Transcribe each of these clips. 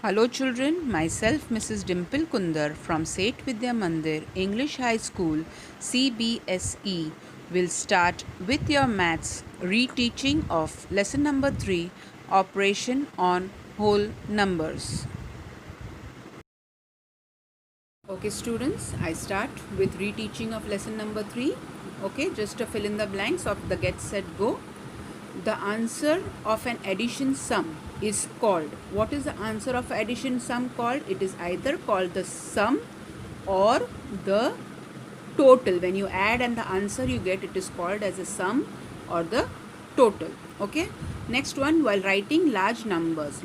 Hello children, myself Mrs. Dimple Kundar from Seth Vidya Mandir English High School CBSE will start with your maths reteaching of lesson number 3 operation on whole numbers. Okay students, I start with reteaching of lesson number 3. Okay, just to fill in the blanks of the get set go. The answer of an addition sum is called. What is the answer of addition sum called? It is either called the sum or the total. When you add and the answer you get, it is called as a sum or the total. Okay. Next one, while writing large numbers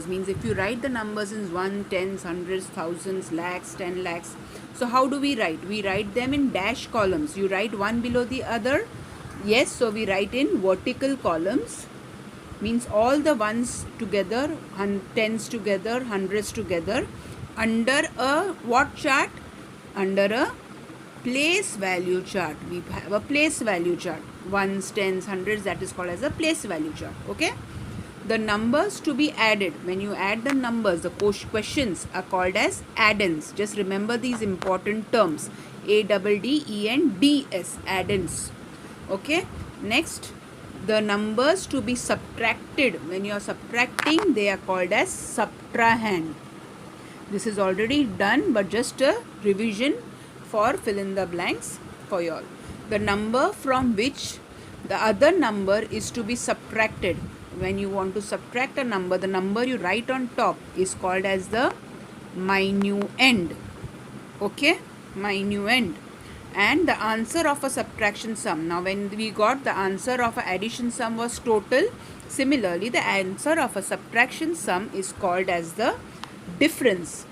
means if you write the numbers in one, tens, hundreds, thousands, lakhs, 10 lakhs. So how do we write? We write them in dash columns. You write one below the other. Yes, so we write in vertical columns, means all the ones together, tens together, hundreds together, under a what chart? Under a place value chart. We have a place value chart. Ones, tens, hundreds, that is called as a place value chart. Okay. The numbers to be added, when you add the numbers, the questions are called as addends. Just remember these important terms: ADDENDS, addends. Okay. Next, the numbers to be subtracted, when you are subtracting, they are called as subtrahend. This is already done, but just a revision for fill in the blanks for you all. The number from which the other number is to be subtracted. When you want to subtract a number, the number you write on top is called as the minuend. Okay, minuend. And the answer of a subtraction sum. Now when we got the answer of a addition sum was total, similarly the answer of a subtraction sum is called as the difference.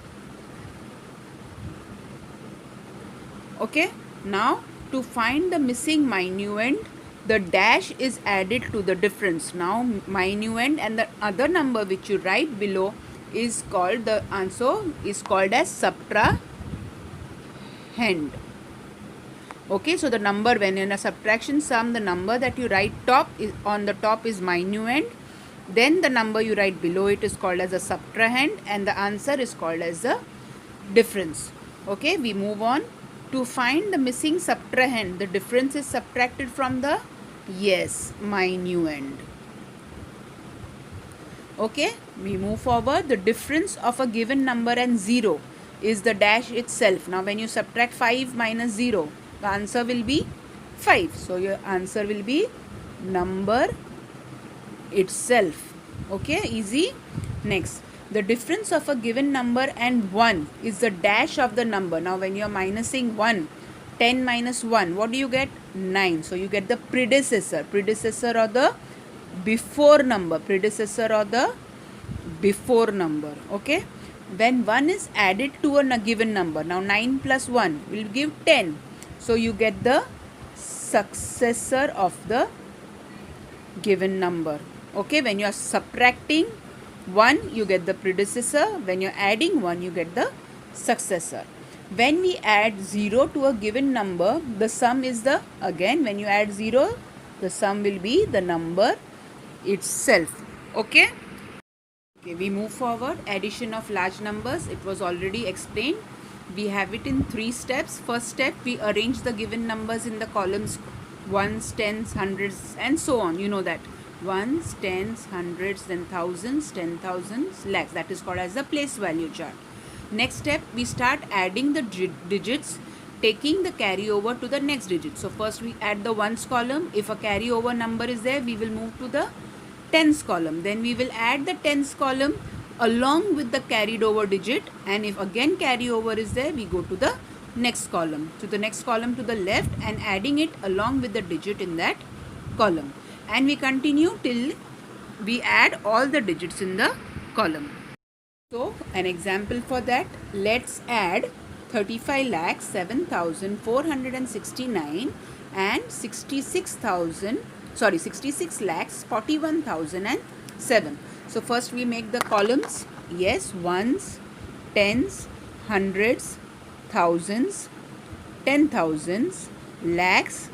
Okay, now to find the missing minuend, the dash is added to the difference. Now minuend and the other number which you write below is called, the answer is called as subtrahend. Okay, so the number, when in a subtraction sum, the number that you write top is on the top is minuend, then the number you write below it is called as a subtrahend, and the answer is called as the difference. Okay, we move on. To find the missing subtrahend, the difference is subtracted from the, yes, minuend. Okay, we move forward. The difference of a given number and 0 is the dash itself. Now when you subtract 5 minus 0, the answer will be 5. So your answer will be number itself. Okay, easy. Next, the difference of a given number and 1 is the dash of the number. Now when you are minusing 1, 10 minus 1, what do you get? 9. So you get the predecessor or the before number. Predecessor or the before number. Okay. When 1 is added to a given number, now 9 plus 1 will give 10. So you get the successor of the given number. Okay, when you are subtracting 1, you get the predecessor. When you are adding 1, you get the successor. When we add 0 to a given number, the sum is the, again when you add 0, the sum will be the number itself. Okay. Okay, we move forward. Addition of large numbers, it was already explained. We have it in 3 steps. First step, we arrange the given numbers in the columns ones, tens, hundreds, and so on. You know that. Ones, tens, hundreds, then thousands, 10,000s, lakhs. That is called as the place value chart. Next step, we start adding the digits, taking the carryover to the next digit. So first we add the ones column. If a carryover number is there, we will move to the tens column. Then we will add the tens column along with the carried over digit, and if again carryover is there, we go to the next column, to the next column to the left, and adding it along with the digit in that column, and we continue till we add all the digits in the column. So an example for that, let's add 35 lakhs 7,469 and 66 lakhs 41,007. So first we make the columns. Yes, ones, tens, hundreds, thousands, 10,000s, lakhs,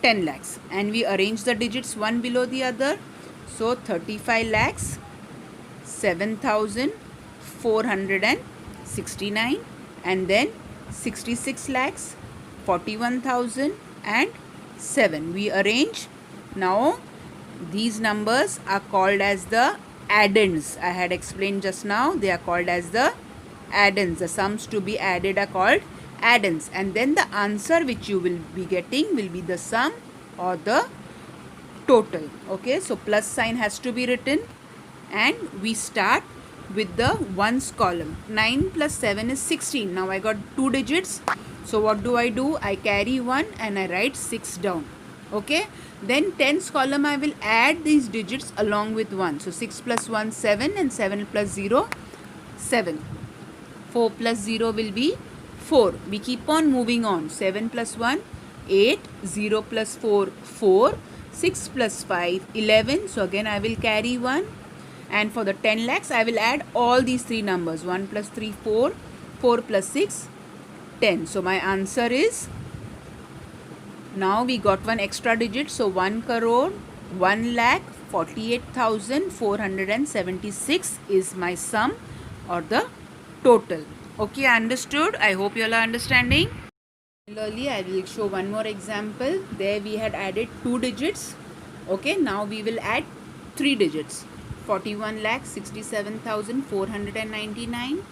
10 lakhs, and we arrange the digits one below the other. So 35 lakhs 7,469, and then 66 lakhs, 41,007. We arrange. Now these numbers are called as the addends. I had explained just now, they are called as the addends. The sums to be added are called addends, and then the answer which you will be getting will be the sum or the total. Okay, so plus sign has to be written, and we start with the ones column. 9 plus 7 is 16. Now I got 2 digits, so what do? I carry 1 and I write 6 down. Okay, then tens column I will add these digits along with 1. So 6 plus 1 7, and 7 plus 0 7. 4 plus 0 will be 4. We keep on moving on. 7 plus 1 8, 0 plus 4 4, 6 plus 5 11. So again I will carry 1, and for the 10 lakhs I will add all these three numbers. 1 plus 3 4, 4 plus 6 10. So my answer is, now we got one extra digit, so 1 crore 1,48,476 is my sum or the total. Okay, understood? I hope you all are understanding. Similarly, I will show one more example. There we had added 2 digits. Okay, now we will add 3 digits. 41,67,499,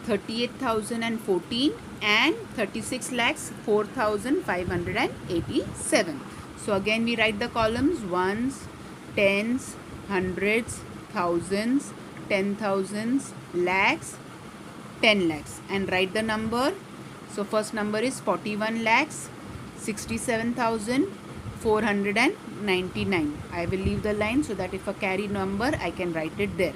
38,014, and 36 lakhs 4,587. So again we write the columns: ones, tens, hundreds, thousands, 10,000s, lakhs, 10 lakhs, and write the number. So first number is 41 lakhs 67,499. I will leave the line so that if a carry number I can write it there.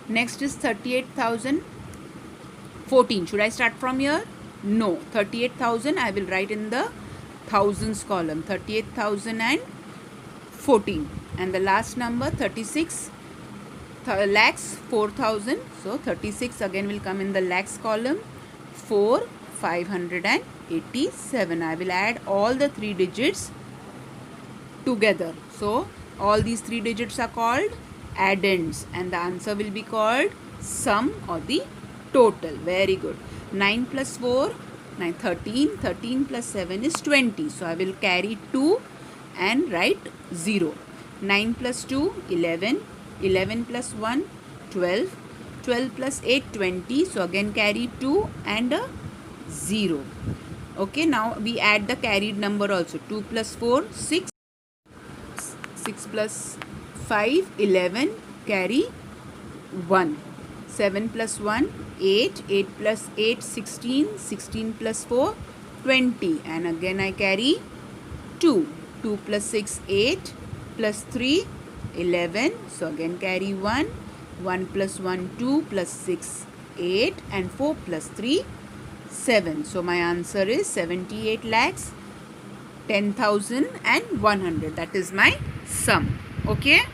Next is 38,014. Should I start from here? No. 38,000 I will write in the thousands column. 38,014. And the last number 36 lakhs 4,000. So 36 again will come in the lakhs column. 4,587. I will add all the 3 digits together. So all these 3 digits are called addends, and the answer will be called sum or the total. Very good. 9 plus 4, 9, 13. 13 plus 7 is 20. So I will carry 2 and write 0. 9 plus 2, 11. 11 plus 1, 12. 12 plus 8, 20. So again carry 2 and a 0. Okay, now we add the carried number also. 2 plus 4, 6. 6 plus 5, 11. Carry 1. 7 plus 1, 8. 8 plus 8, 16. 16 plus 4, 20. And again I carry 2. 2 plus 6, 8. Plus 3, 11. So again carry 1. 1 plus 1, 2. Plus 6, 8. And 4 plus 3, 7. So my answer is 78 lakhs 10,100. That is my sum. Okay.